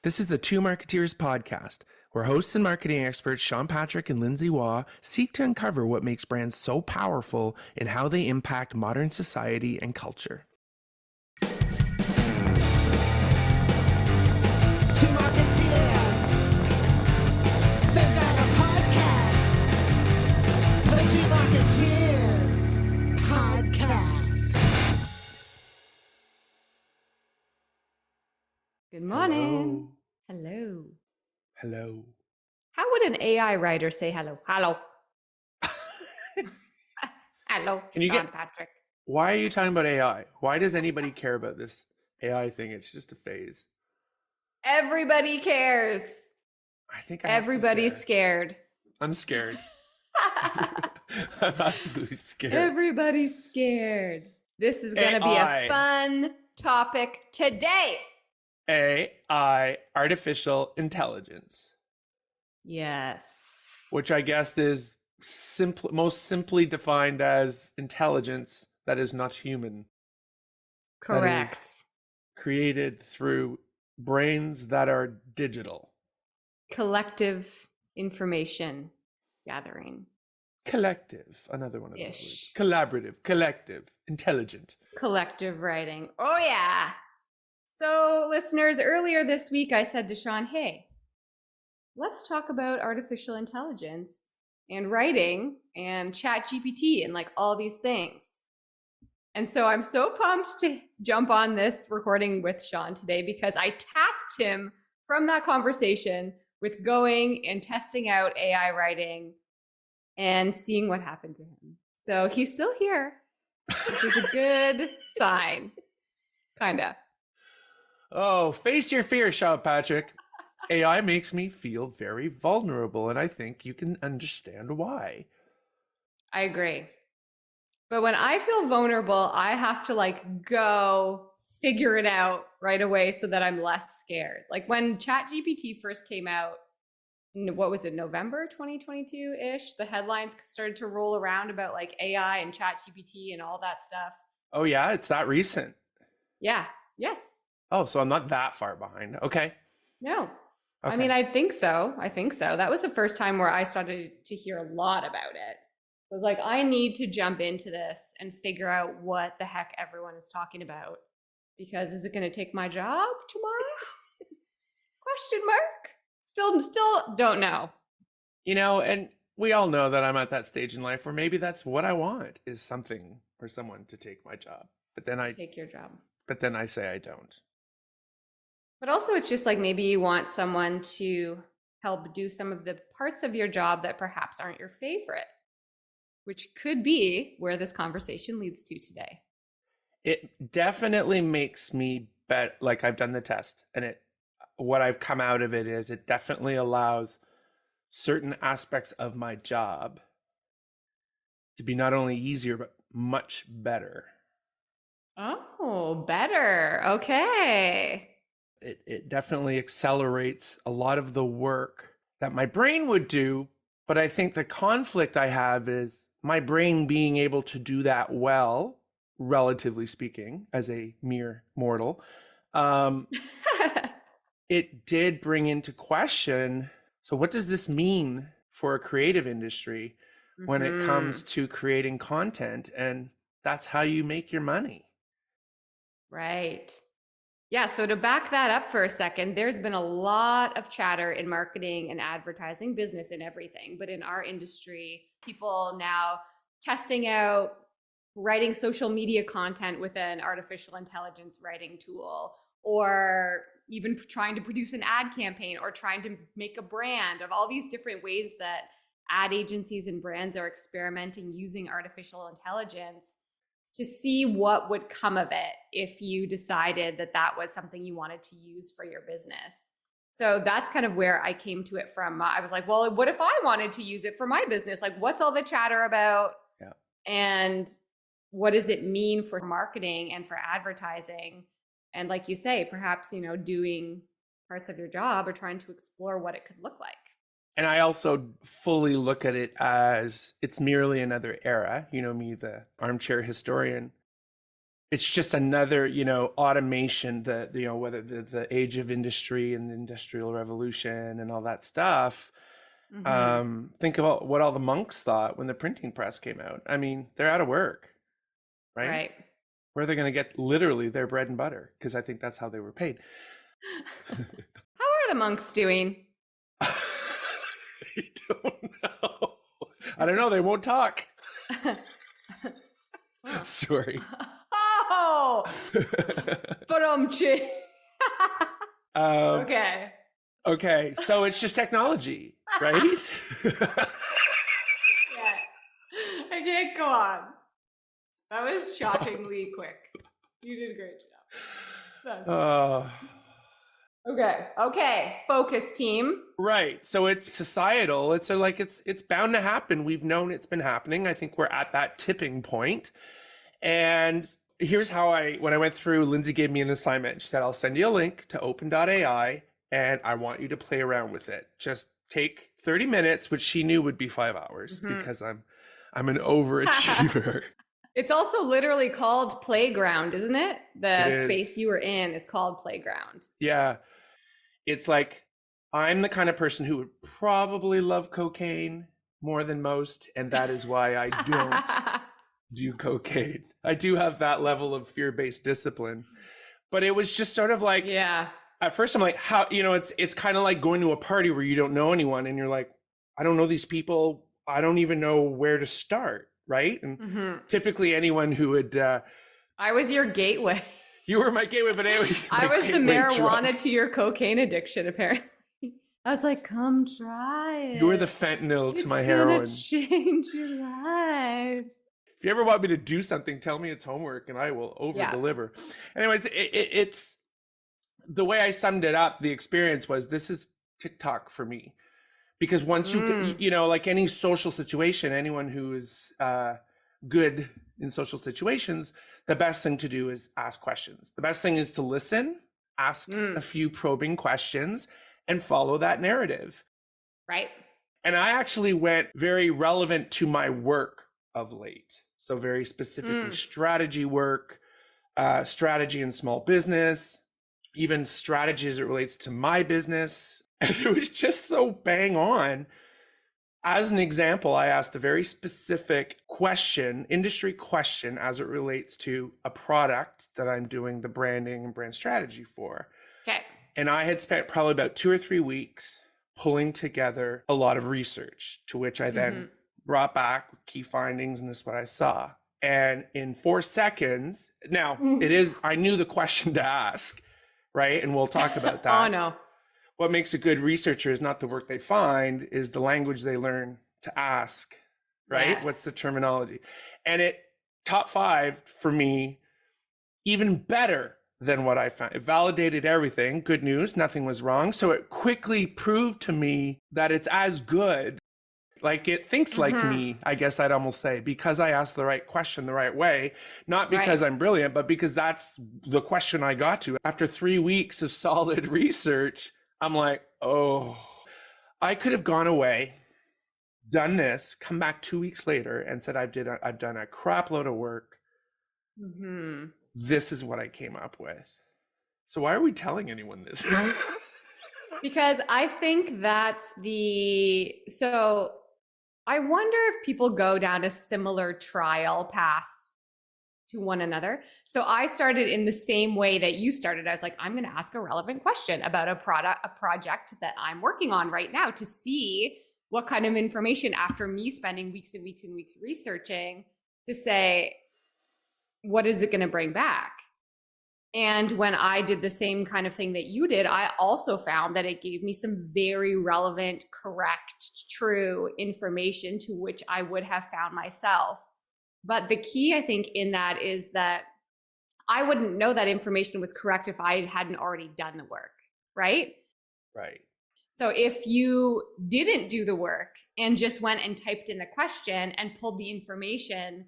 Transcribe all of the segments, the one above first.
This is the Two Marketeers podcast, where hosts and marketing experts Sean Patrick and Lindsay Waugh seek to uncover what makes brands so powerful and how they impact modern society and culture. Two Marketeers. They've got a podcast. The Two Marketeers podcast. Good morning. Hello. Hello. How would an AI writer say hello? Hello. Hello, Can you Sean get- Patrick. Why are you talking about AI? Why does anybody care about this AI thing? It's just a phase. Everybody cares. I think I have to Everybody's care. scared. I'm scared. I'm absolutely scared. Everybody's scared. This is going to be AI. a fun topic today. AI, artificial intelligence, Yes. which I guess is most simply defined as intelligence that is not human, Correct. created through brains that are digital. Collective information gathering. Collective, another one of those Ish. words. Collaborative, collective, intelligent. Collective writing. Oh, yeah. So, listeners, earlier this week I said to Sean, hey, let's talk about artificial intelligence and writing and chat GPT and like all these things. And so I'm so pumped to jump on this recording with Sean today because I tasked him from that conversation with going and testing out AI writing and seeing what happened to him. So he's still here, which is a good sign. Kinda. Oh, face your fear, Sean Patrick. AI makes me feel very vulnerable, and I think you can understand why. I agree. But when I feel vulnerable, I have to like go figure it out right away so that I'm less scared. Like when ChatGPT first came out, what was it, November 2022-ish? The headlines started to roll around about like AI and ChatGPT and all that stuff. Oh yeah, it's that recent. Yeah. Yes. Oh, so I'm not that far behind. Okay. No. Okay. I mean, I think so. That was the first time where I started to hear a lot about it. I was like, I need to jump into this and figure out what the heck everyone is talking about. Because is it going to take my job tomorrow? Question mark. Still don't know. You know, and we all know that I'm at that stage in life where maybe that's what I want is something or someone to take my job. But then Take your job. I say I don't. But also it's just like maybe you want someone to help do some of the parts of your job that perhaps aren't your favorite, which could be where this conversation leads to today. It definitely makes me bet, like I've done the test, and what I've come out of it is it definitely allows certain aspects of my job to be not only easier, but much better. Oh, better. Okay. It definitely accelerates a lot of the work that my brain would do. But I think the conflict I have is my brain being able to do that well, relatively speaking, as a mere mortal. It did bring into question, so what does this mean for a creative industry when it comes to creating content? And that's how you make your money. Right. Yeah. So to back that up for a second, there's been a lot of chatter in marketing and advertising, business and everything. But in our industry, people now testing out writing social media content with an artificial intelligence writing tool, or even trying to produce an ad campaign or trying to make a brand, of all these different ways that ad agencies and brands are experimenting using artificial intelligence to see what would come of it if you decided that that was something you wanted to use for your business. So that's kind of where I came to it from. I was like, well, what if I wanted to use it for my business? Like, what's all the chatter about? Yeah. And what does it mean for marketing and for advertising? And like you say, perhaps, doing parts of your job or trying to explore what it could look like. And I also fully look at it as it's merely another era. You know me, the armchair historian. it's just another, automation, whether the age of industry and the industrial revolution and all that stuff. Think about what all the monks thought when the printing press came out. I mean, they're out of work, right? Right. Where they're going to get literally their bread and butter, because I think that's how they were paid. How are the monks doing? I don't know. I don't know. They won't talk. Sorry. Oh, but okay. Okay, so it's just technology, right? Yeah. I can't go on. That was shockingly quick. You did a great job. Okay. Focus, team. Right. So it's societal. It's bound to happen. We've known it's been happening. I think we're at that tipping point. And here's how when I went through, Lindsay gave me an assignment. She said, I'll send you a link to open.ai and I want you to play around with it. Just take 30 minutes, which she knew would be 5 hours because I'm an overachiever. It's also literally called Playground, isn't it? The space you were in is called Playground. Yeah. It's like, I'm the kind of person who would probably love cocaine more than most. And that is why I don't do cocaine. I do have that level of fear-based discipline. But it was just sort of like, yeah. At first I'm like, how, it's kind of like going to a party where you don't know anyone and you're like, I don't know these people. I don't even know where to start. Right. And typically anyone who would, I was your gateway. You were my gateway, but anyway, I was the marijuana to your cocaine addiction, apparently. I was like, come try it. You were the fentanyl to my heroin. It's gonna change your life. If you ever want me to do something, tell me it's homework and I will over-deliver. Anyways, it's the way I summed it up, the experience was, this is TikTok for me. Because once like any social situation, anyone who is good in social situations, the best thing to do is ask questions. The best thing is to listen, ask a few probing questions, and follow that narrative. Right. And I actually went very relevant to my work of late. So very specifically strategy work, strategy in small business, even strategy as it relates to my business. And it was just so bang on. As an example, I asked a very specific question, industry question, as it relates to a product that I'm doing the branding and brand strategy for. Okay. And I had spent probably about 2 or 3 weeks pulling together a lot of research, to which I then brought back key findings, and this is what I saw. And in 4 seconds, now I knew the question to ask, right? And we'll talk about that. Oh, no. What makes a good researcher is not the work they find, is the language they learn to ask, right? Yes. What's the terminology? And it top 5 for me, even better than what I found. It validated everything. Good news, nothing was wrong. So it quickly proved to me that it's as good. Like it thinks like me, I guess I'd almost say, because I asked the right question the right way, not because I'm brilliant, but because that's the question I got to. After 3 weeks of solid research, I'm like, oh, I could have gone away, done this, come back 2 weeks later and said, I've done a crap load of work. This is what I came up with. So why are we telling anyone this? Because I think so I wonder if people go down a similar trial path to one another. So I started in the same way that you started. I was like, I'm going to ask a relevant question about a project that I'm working on right now to see what kind of information, after me spending weeks and weeks and weeks researching, to say, what is it going to bring back? And when I did the same kind of thing that you did, I also found that it gave me some very relevant, correct, true information to which I would have found myself. But the key, I think, in that is that I wouldn't know that information was correct if I hadn't already done the work, right? Right. So if you didn't do the work and just went and typed in the question and pulled the information,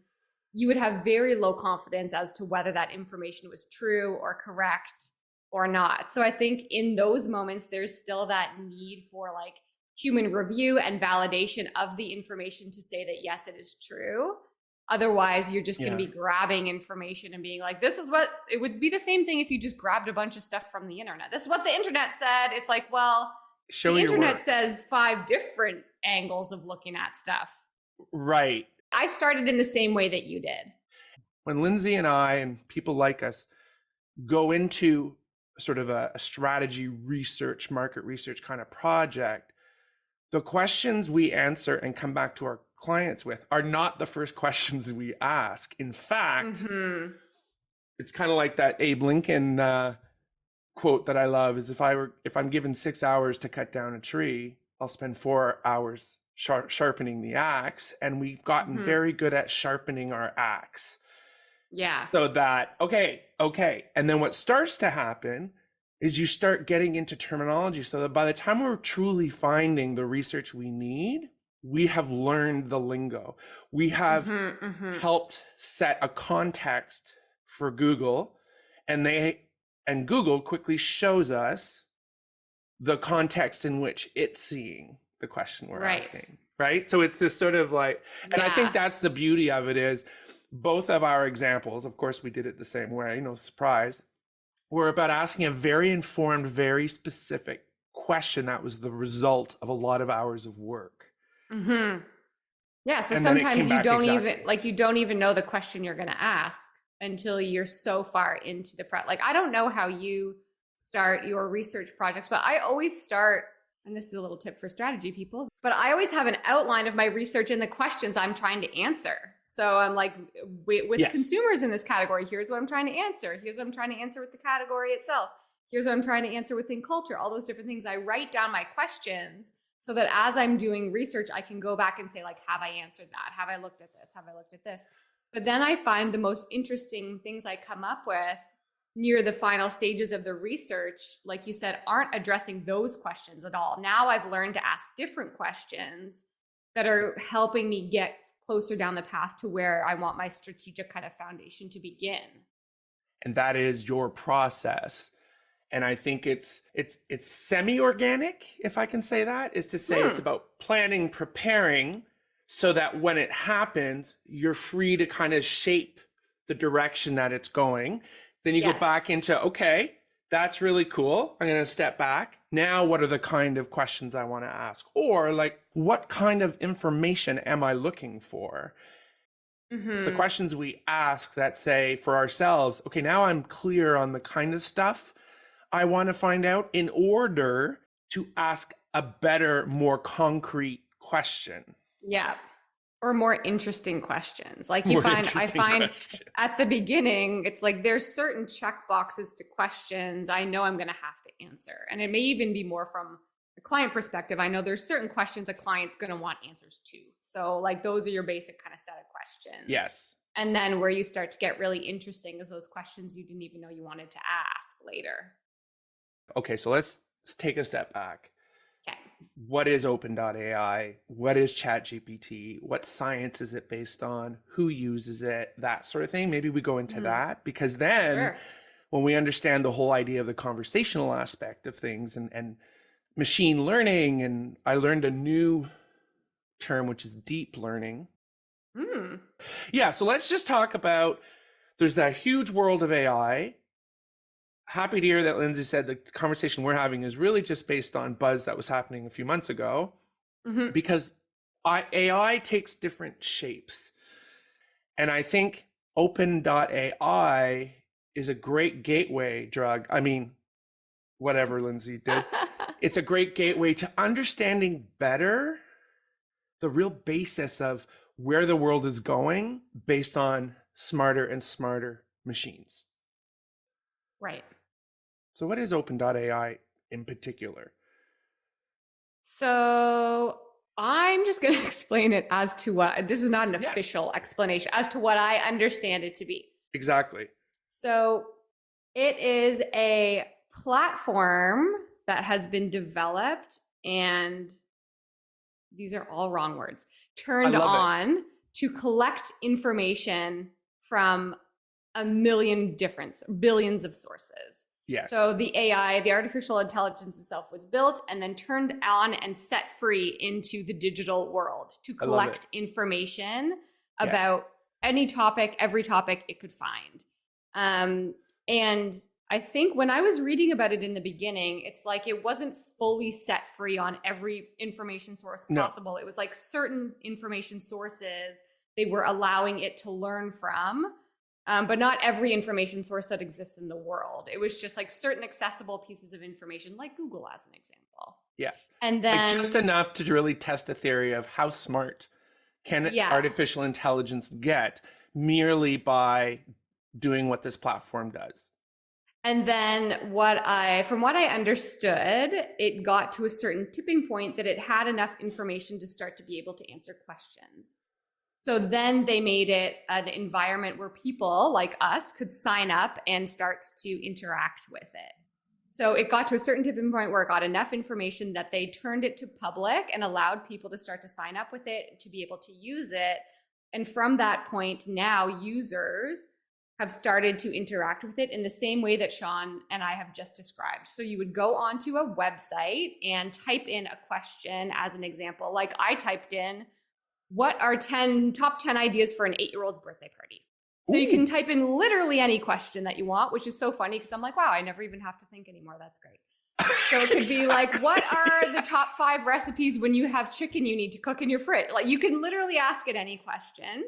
you would have very low confidence as to whether that information was true or correct or not. So I think in those moments, there's still that need for like human review and validation of the information to say that, yes, it is true. Otherwise, you're just going to Yeah. be grabbing information and being like, this is what it would be. The same thing if you just grabbed a bunch of stuff from the internet. This is what the internet said. It's like, well, Show the your internet work. says 5 different angles of looking at stuff. Right. I started in the same way that you did. When Lindsay and I and people like us go into sort of a strategy research, market research kind of project, the questions we answer and come back to our clients with are not the first questions we ask. In fact, it's kind of like that Abe Lincoln quote that I love is if I'm given 6 hours to cut down a tree, I'll spend 4 hours sharpening the axe. And we've gotten very good at sharpening our axe. Yeah. So that, okay. And then what starts to happen is you start getting into terminology so that by the time we're truly finding the research we need, we have learned the lingo. We have helped set a context for Google, and Google quickly shows us the context in which it's seeing the question we're asking, right? So it's this sort of like, and I think that's the beauty of it is both of our examples, of course we did it the same way, no surprise, were about asking a very informed, very specific question that was the result of a lot of hours of work. Yeah, so And then it sometimes came back you don't even know the question you're going to ask until you're so far into the prep. Like, I don't know how you start your research projects, but I always start, and this is a little tip for strategy people, but I always have an outline of my research and the questions I'm trying to answer. So I'm like, with consumers in this category, here's what I'm trying to answer. Here's what I'm trying to answer with the category itself. Here's what I'm trying to answer within culture, all those different things. I write down my questions so that as I'm doing research, I can go back and say, like, have I answered that? Have I looked at this? Have I looked at this? But then I find the most interesting things I come up with near the final stages of the research, like you said, aren't addressing those questions at all. Now I've learned to ask different questions that are helping me get closer down the path to where I want my strategic kind of foundation to begin. And that is your process. And I think it's semi-organic, if I can say that, is to say it's about planning, preparing, so that when it happens, you're free to kind of shape the direction that it's going. Then you go back into, okay, that's really cool. I'm going to step back. Now, what are the kind of questions I want to ask? Or like, what kind of information am I looking for? It's the questions we ask that say for ourselves, okay, now I'm clear on the kind of stuff I want to find out in order to ask a better, more concrete question. Yeah. Or more interesting questions. Like I find at the beginning, it's like there's certain check boxes to questions I know I'm going to have to answer. And it may even be more from a client perspective. I know there's certain questions a client's going to want answers to. So like those are your basic kind of set of questions. Yes. And then where you start to get really interesting is those questions you didn't even know you wanted to ask later. Okay, so let's take a step back. Okay. What is open.ai? What is ChatGPT? What science is it based on? Who uses it? That sort of thing. Maybe we go into that, because then when we understand the whole idea of the conversational aspect of things and machine learning, and I learned a new term, which is deep learning. Yeah, so let's just talk about, there's that huge world of AI. Happy to hear that Lindsay said the conversation we're having is really just based on buzz that was happening a few months ago, because AI takes different shapes. And I think open.ai is a great gateway drug. I mean, whatever Lindsay did. It's a great gateway to understanding better the real basis of where the world is going based on smarter and smarter machines. Right. So what is open.ai in particular? So I'm just going to explain it as to what, this is not an official explanation, as to what I understand it to be. Exactly. So it is a platform that has been developed, and these are all wrong words, turned on to collect information from a million different, billions of sources. Yes. So the AI, the artificial intelligence itself, was built and then turned on and set free into the digital world to collect information about any topic, every topic it could find. And I think when I was reading about it in the beginning, it's like it wasn't fully set free on every information source possible. No. It was like certain information sources they were allowing it to learn from, but not every information source that exists in the world. It was just like certain accessible pieces of information, like Google as an example. Yes. And then like just enough to really test a theory of how smart can artificial intelligence get merely by doing what this platform does. And then from what I understood, it got to a certain tipping point that it had enough information to start to be able to answer questions. So then they made it an environment where people like us could sign up and start to interact with it. So it got to a certain tipping point where it got enough information that they turned it to public and allowed people to start to sign up with it, to be able to use it. And from that point, now users have started to interact with it in the same way that Sean and I have just described. So you would go onto a website and type in a question as an example. Like I typed in, what are top 10 ideas for an 8-year-old's birthday party? So you can type in literally any question that you want, which is so funny because I'm like, wow, I never even have to think anymore. That's great. So it could be like, what are the top 5 recipes when you have chicken you need to cook in your fridge? Like you can literally ask it any question.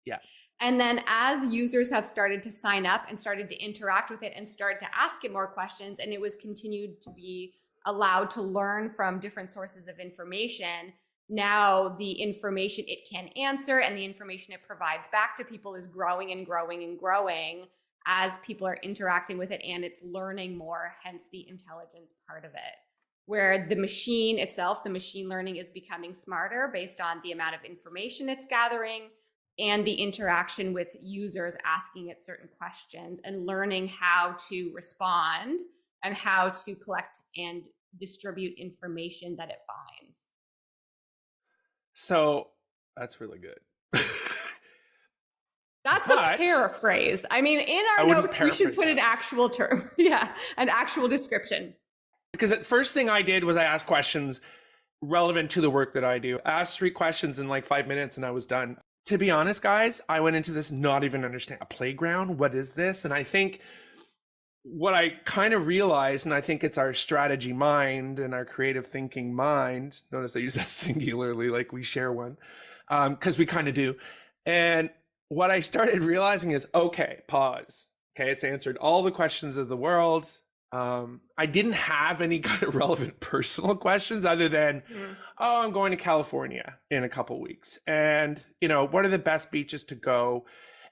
Yeah. And then as users have started to sign up and started to interact with it and start to ask it more questions, and it was continued to be allowed to learn from different sources of information, now the information it can answer and the information it provides back to people is growing and growing and growing as people are interacting with it, and it's learning more, hence the intelligence part of it. Where the machine itself, the machine learning is becoming smarter based on the amount of information it's gathering and the interaction with users asking it certain questions and learning how to respond and how to collect and distribute information that it finds. So that's really good. That's a paraphrase. I mean, in our notes, we should put an actual term. Yeah, an actual description. Because the first thing I did was I asked questions relevant to the work that I do. I asked 3 questions in like 5 minutes and I was done. To be honest, guys, I went into this not even understand a playground. What is this? And I think what I kind of realized, and I think it's our strategy mind and our creative thinking mind. Notice I use that singularly, like we share one, because we kind of do. And what I started realizing is, okay, pause. Okay, it's answered all the questions of the world. I didn't have any kind of relevant personal questions other than, oh, I'm going to California in a couple weeks. And, what are the best beaches to go?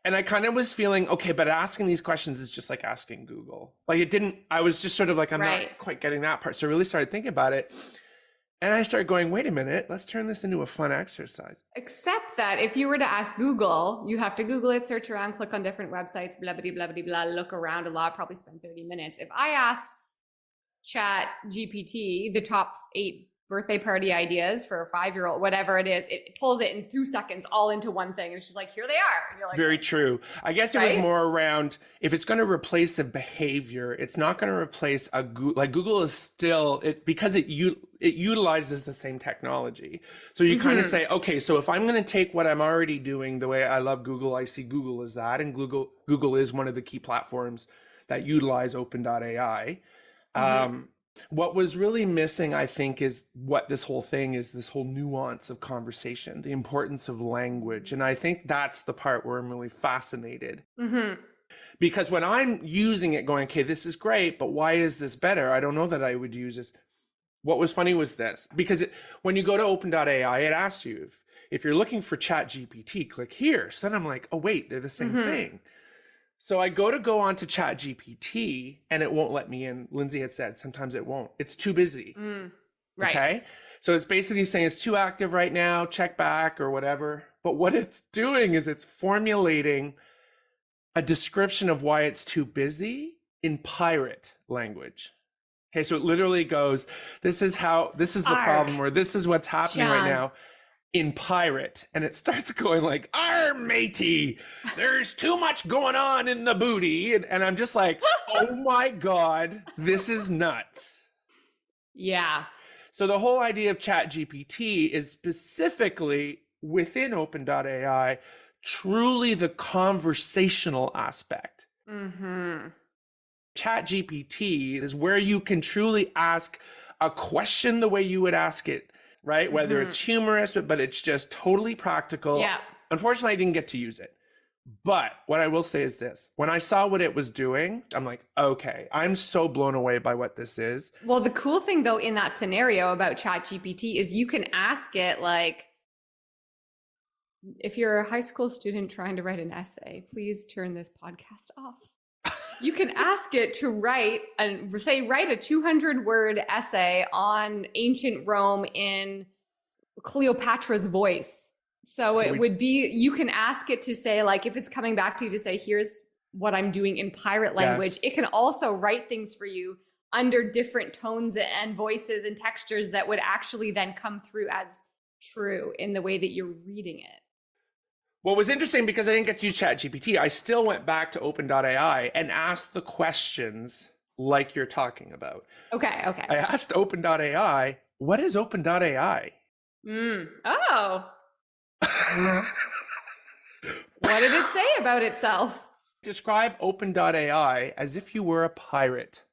And I kind of was feeling, okay, but asking these questions is just like asking Google. Like I was just sort of like, I'm not quite getting that part. So I really started thinking about it. And I started going, wait a minute, let's turn this into a fun exercise. Except that if you were to ask Google, you have to Google it, search around, click on different websites, blah, blah, blah, blah, blah, look around a lot, probably spend 30 minutes. If I asked Chat GPT the top 8 birthday party ideas for a 5-year-old, whatever it is, it pulls it in 2 seconds all into one thing. And it's just like, here they are. And you're like, very true. I guess it was more around, if it's going to replace a behavior, it's not going to replace a Google. Like Google is still, because it utilizes the same technology. So you kind of say, okay, so if I'm going to take what I'm already doing, the way I love Google, I see Google as that. And Google is one of the key platforms that utilize open.ai. What was really missing, I think, is what this whole thing is, this whole nuance of conversation, the importance of language. And I think that's the part where I'm really fascinated. Because when I'm using it going, okay, this is great, but why is this better? I don't know that I would use this. What was funny was this, because when you go to open.ai, it asks you, if you're looking for Chat GPT, click here. So then I'm like, oh, wait, they're the same thing. So I go onto Chat GPT and it won't let me in. Lindsay had said, sometimes it won't. It's too busy. Right. Okay. So it's basically saying it's too active right now, check back or whatever. But what it's doing is it's formulating a description of why it's too busy in pirate language. Okay. So it literally goes, this is the problem, or this is what's happening right now. In pirate, and it starts going like, "Arr, matey, there's too much going on in the booty," and I'm just like, "Oh my god, this is nuts." Yeah. So the whole idea of Chat GPT is specifically within open.ai truly the conversational aspect. Mm-hmm. Chat GPT is where you can truly ask a question the way you would ask it, right? Whether it's humorous, but it's just totally practical. Yeah. Unfortunately, I didn't get to use it. But what I will say is this. When I saw what it was doing, I'm like, okay, I'm so blown away by what this is. Well, the cool thing though in that scenario about ChatGPT is you can ask it like, if you're a high school student trying to write an essay, please turn this podcast off. You can ask it to write a 200-word essay on ancient Rome in Cleopatra's voice. So it would be, you can ask it to say, like, if it's coming back to you to say, here's what I'm doing in pirate language, it can also write things for you under different tones and voices and textures that would actually then come through as true in the way that you're reading it. What was interesting, because I didn't get to use ChatGPT, I still went back to open.ai and asked the questions like you're talking about. Okay. I asked open.ai, what is open.ai? Oh. What did it say about itself? Describe open.ai as if you were a pirate.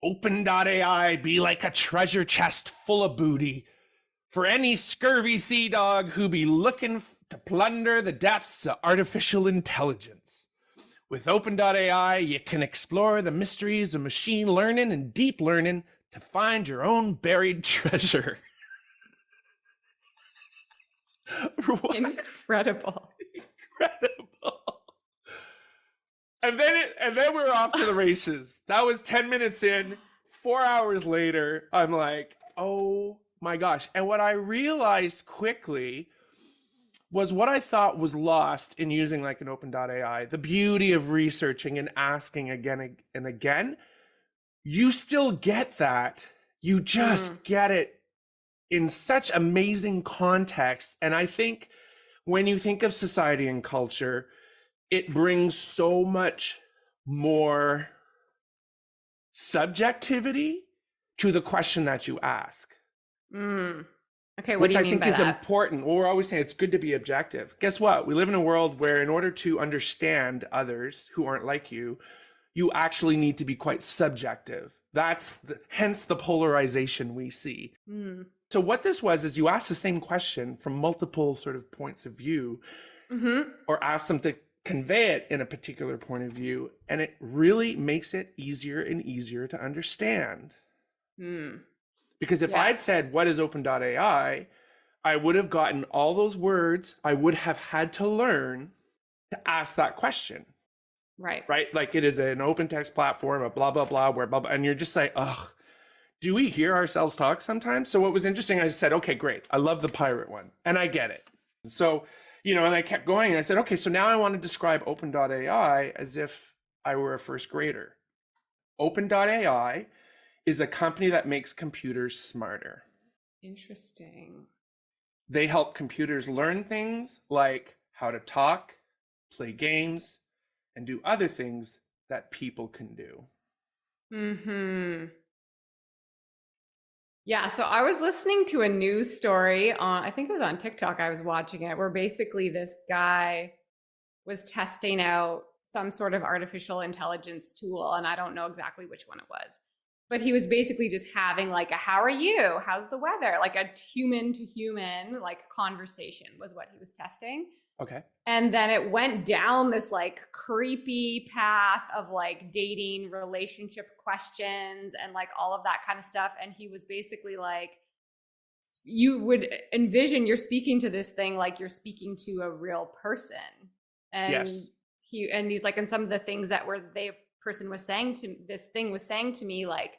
Open.ai be like a treasure chest full of booty for any scurvy sea dog who be looking to plunder the depths of artificial intelligence. With open.ai, you can explore the mysteries of machine learning and deep learning to find your own buried treasure. Incredible. And then we're off to the races. That was 10 minutes in. 4 hours later, I'm like, oh my gosh. And what I realized quickly was what I thought was lost in using like an open.ai, the beauty of researching and asking again and again. You still get that. You just get it in such amazing context. And I think when you think of society and culture, it brings so much more subjectivity to the question that you ask. Okay, what which do you I mean think by is that? important. Well, we're always saying it's good to be objective. Guess what? We live in a world where in order to understand others who aren't like you, you actually need to be quite subjective. That's hence the polarization we see. So what this was is you ask the same question from multiple sort of points of view, or ask them to convey it in a particular point of view, and it really makes it easier and easier to understand. Because if I'd said, what is open.ai, I would have gotten all those words I would have had to learn to ask that question. Right. Like it is an open text platform, a blah, blah, blah, where blah, blah, and you're just like, ugh, do we hear ourselves talk sometimes? So what was interesting, I said, okay, great. I love the pirate one and I get it. So, and I kept going and I said, okay, so now I want to describe open.ai as if I were a first grader. Open.ai is a company that makes computers smarter. Interesting. They help computers learn things like how to talk, play games, and do other things that people can do. Yeah, so I was listening to a news story on, I think it was on TikTok, I was watching it, where basically this guy was testing out some sort of artificial intelligence tool, and I don't know exactly which one it was. But he was basically just having like a, how are you? How's the weather? Like a human to human, like conversation was what he was testing. Okay. And then it went down this like creepy path of like dating, relationship questions, and like all of that kind of stuff. And he was basically like, you would envision you're speaking to this thing like you're speaking to a real person. And he's like, and some of the things that this thing was saying to me, like,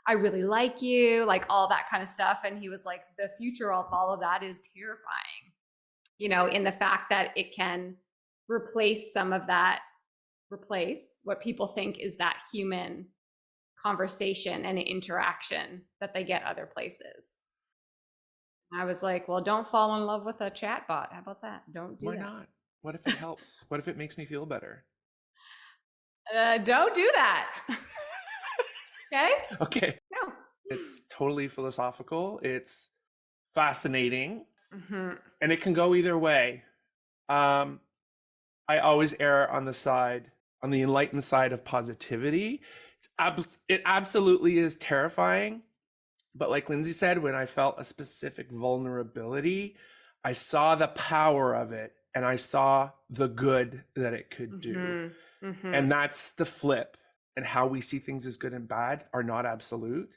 I really like you, like all that kind of stuff. And he was like, the future of all of that is terrifying, in the fact that it can replace what people think is that human conversation and interaction that they get other places. I was like, well, don't fall in love with a chat bot. How about that? Don't do that. Why not? What if it helps? What if it makes me feel better? Don't do that. Okay? Okay. No. It's totally philosophical. It's fascinating. And it can go either way. I always err on the enlightened side of positivity. It absolutely is terrifying. But like Lindsay said, when I felt a specific vulnerability, I saw the power of it and I saw the good that it could do. And that's the flip. And how we see things as good and bad are not absolute.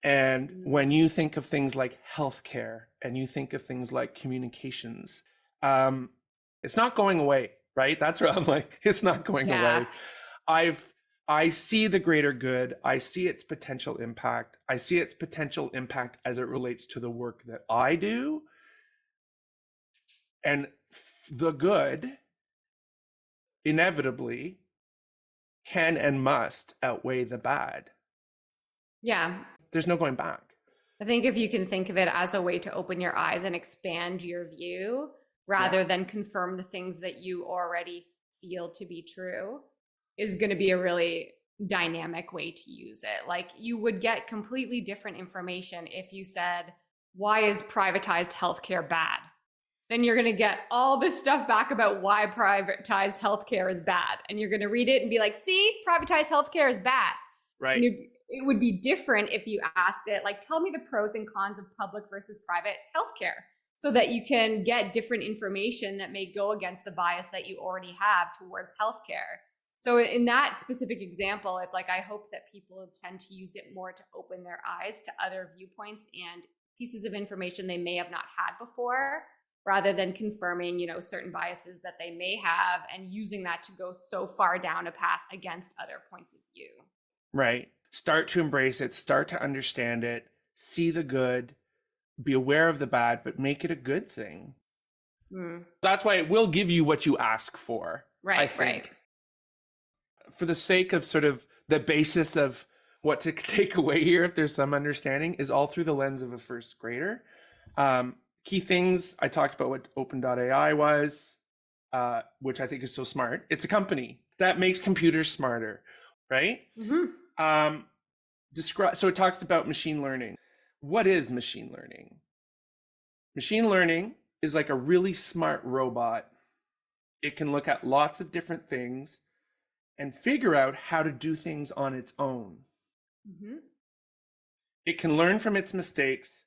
And when you think of things like healthcare and you think of things like communications, it's not going away, right? That's where I'm like, it's not going away. I see the greater good. I see its potential impact. I see its potential impact as it relates to the work that I do. And the good inevitably can and must outweigh the bad. Yeah. There's no going back. I think if you can think of it as a way to open your eyes and expand your view rather than confirm the things that you already feel to be true, is going to be a really dynamic way to use it. Like, you would get completely different information if you said, why is privatized healthcare bad? Then you're going to get all this stuff back about why privatized healthcare is bad. And you're going to read it and be like, see, privatized healthcare is bad. Right. It would be different if you asked it, like, tell me the pros and cons of public versus private healthcare, so that you can get different information that may go against the bias that you already have towards healthcare. So in that specific example, it's like, I hope that people tend to use it more to open their eyes to other viewpoints and pieces of information they may have not had before, rather than confirming, certain biases that they may have and using that to go so far down a path against other points of view. Right. Start to embrace it, start to understand it, see the good, be aware of the bad, but make it a good thing. That's why it will give you what you ask for. Right, I think. right. For the sake of sort of the basis of what to take away here, if there's some understanding, is all through the lens of a first grader. Key things, I talked about what Open.ai was, which I think is so smart. It's a company that makes computers smarter, right? So it talks about machine learning. What is machine learning? Machine learning is like a really smart robot. It can look at lots of different things and figure out how to do things on its own. It can learn from its mistakes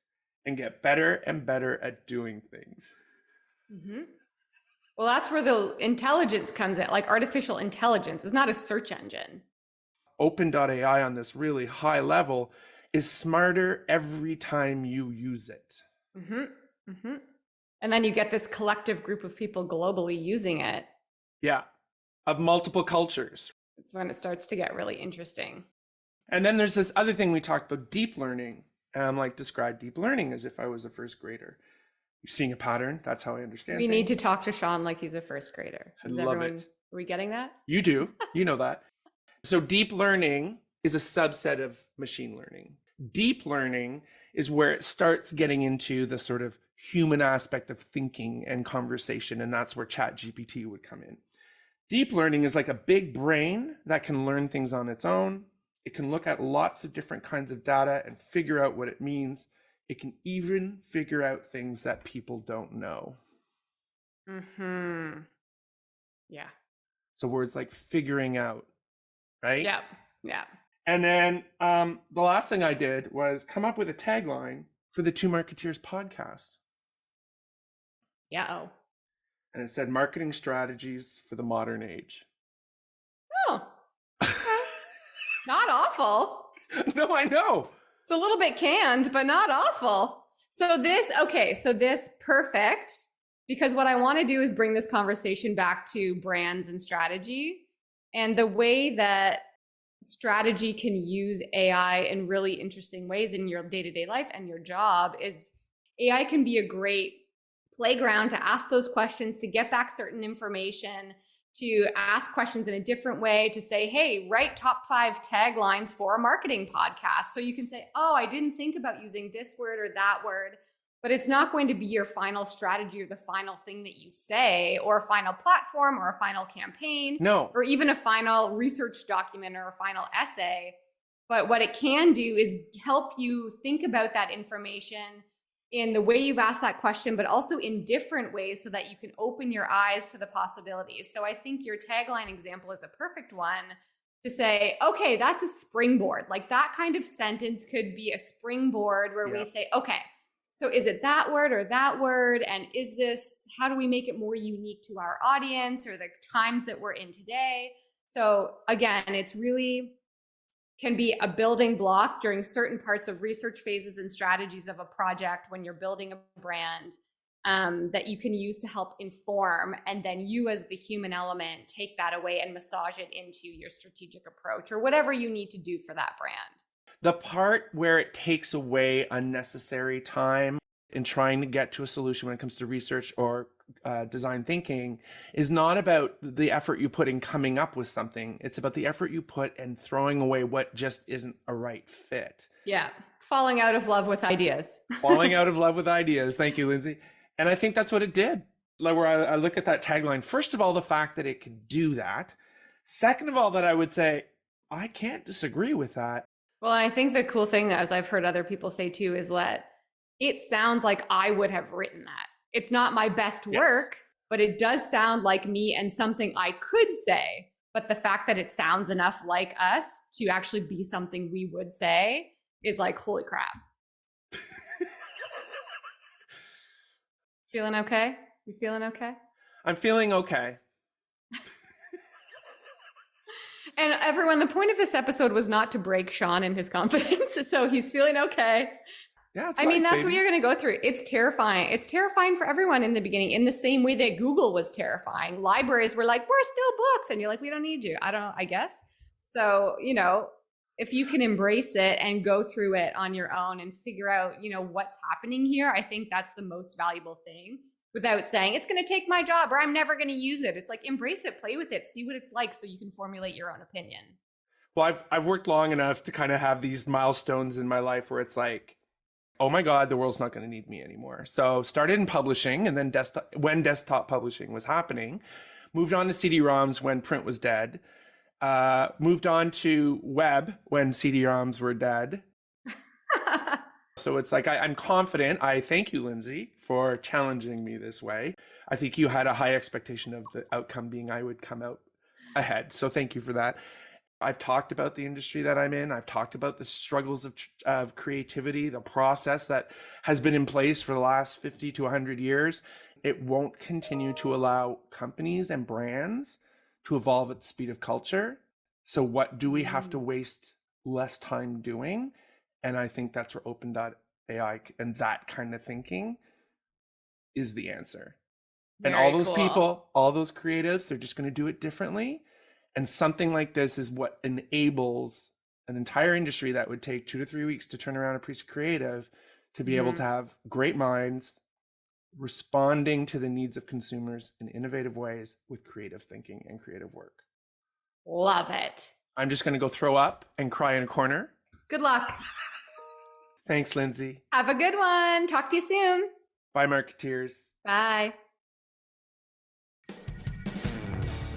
and get better and better at doing things. Well, that's where the intelligence comes in. Like, artificial intelligence is not a search engine. Open.ai on this really high level is smarter every time you use it. And then you get this collective group of people globally using it. Yeah. Of multiple cultures. It's when it starts to get really interesting. And then there's this other thing we talked about, deep learning. And I'm like, describe deep learning as if I was a first grader. You're seeing a pattern. That's how I understand We things. need to talk to Sean like he's a first grader. I love it. Are we getting that? You do. You know that. So deep learning is a subset of machine learning. Deep learning is where it starts getting into the sort of human aspect of thinking and conversation. And that's where ChatGPT would come in. Deep learning is like a big brain that can learn things on its own. It can look at lots of different kinds of data and figure out what it means. It can even figure out things that people don't know. Yeah. So words like figuring out, right? Yeah. And then the last thing I did was come up with a tagline for the Two Marketeers podcast. Yeah. And it said, marketing strategies for the modern age. Oh. Not awful. No, I know. It's a little bit canned, but not awful. So this perfect, because what I want to do is bring this conversation back to brands and strategy, and the way that strategy can use AI in really interesting ways in your day-to-day life and your job is AI can be a great playground to ask those questions, to get back certain information, to ask questions in a different way, to say, hey, write top 5 taglines for a marketing podcast. So you can say, oh, I didn't think about using this word or that word, but it's not going to be your final strategy or the final thing that you say, or a final platform or a final campaign. No. Or even a final research document or a final essay. But what it can do is help you think about that information, in the way you've asked that question, but also in different ways so that you can open your eyes to the possibilities. So I think your tagline example is a perfect one to say, okay, that's a springboard. Like that kind of sentence could be a springboard where we say, okay, so is it that word or that word? And is this, how do we make it more unique to our audience or the times that we're in today? So again, it's really can be a building block during certain parts of research phases and strategies of a project when you're building a brand that you can use to help inform. And then you as the human element, take that away and massage it into your strategic approach or whatever you need to do for that brand. The part where it takes away unnecessary time in trying to get to a solution when it comes to research or design thinking is not about the effort you put in coming up with something. It's about the effort you put in throwing away what just isn't a right fit. Yeah. Falling out of love with ideas. Falling out of love with ideas. Thank you, Lindsay. And I think that's what it did. Like where I look at that tagline, first of all, the fact that it can do that. Second of all, that I would say, I can't disagree with that. Well, I think the cool thing, as I've heard other people say too, is that it sounds like I would have written that. It's not my best work, but it does sound like me and something I could say. But the fact that it sounds enough like us to actually be something we would say is like, holy crap. Feeling okay? You feeling okay? I'm feeling okay. And everyone, the point of this episode was not to break Sean and his confidence. So he's feeling okay. Yeah, I mean, that's what you're going to go through. It's terrifying. It's terrifying for everyone in the beginning, in the same way that Google was terrifying. Libraries were like, we're still books. And you're like, we don't need you. I guess. So, if you can embrace it and go through it on your own and figure out, what's happening here, I think that's the most valuable thing, without saying it's going to take my job or I'm never going to use it. It's like, embrace it, play with it, see what it's like so you can formulate your own opinion. Well, I've worked long enough to kind of have these milestones in my life where it's like, oh my God, the world's not going to need me anymore. So started in publishing, and then when desktop publishing was happening, moved on to CD-ROMs when print was dead, moved on to web when CD-ROMs were dead. So it's like, I'm confident. I thank you, Lindsay, for challenging me this way. I think you had a high expectation of the outcome being I would come out ahead. So thank you for that. I've talked about the industry that I'm in. I've talked about the struggles of creativity, the process that has been in place for the last 50 to 100 years. It won't continue to allow companies and brands to evolve at the speed of culture. So what do we have to waste less time doing? And I think that's where open.ai and that kind of thinking is the answer. And all those people, all those creatives, they're just going to do it differently. And something like this is what enables an entire industry that would take 2 to 3 weeks to turn around a piece of creative to be able to have great minds responding to the needs of consumers in innovative ways with creative thinking and creative work. Love it. I'm just going to go throw up and cry in a corner. Good luck. Thanks, Lindsay. Have a good one. Talk to you soon. Bye, Marketeers. Bye.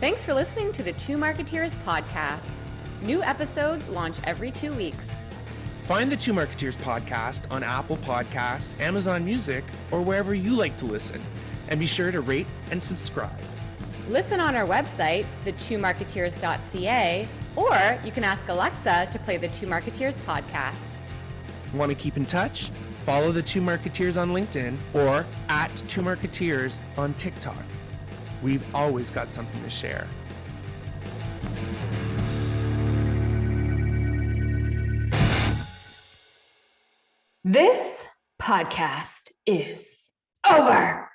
Thanks for listening to the Two Marketeers podcast. New episodes launch every 2 weeks. Find the Two Marketeers podcast on Apple Podcasts, Amazon Music, or wherever you like to listen. And be sure to rate and subscribe. Listen on our website, thetwomarketeers.ca, or you can ask Alexa to play the Two Marketeers podcast. Want to keep in touch? Follow the Two Marketeers on LinkedIn or at Two Marketeers on TikTok. We've always got something to share. This podcast is over.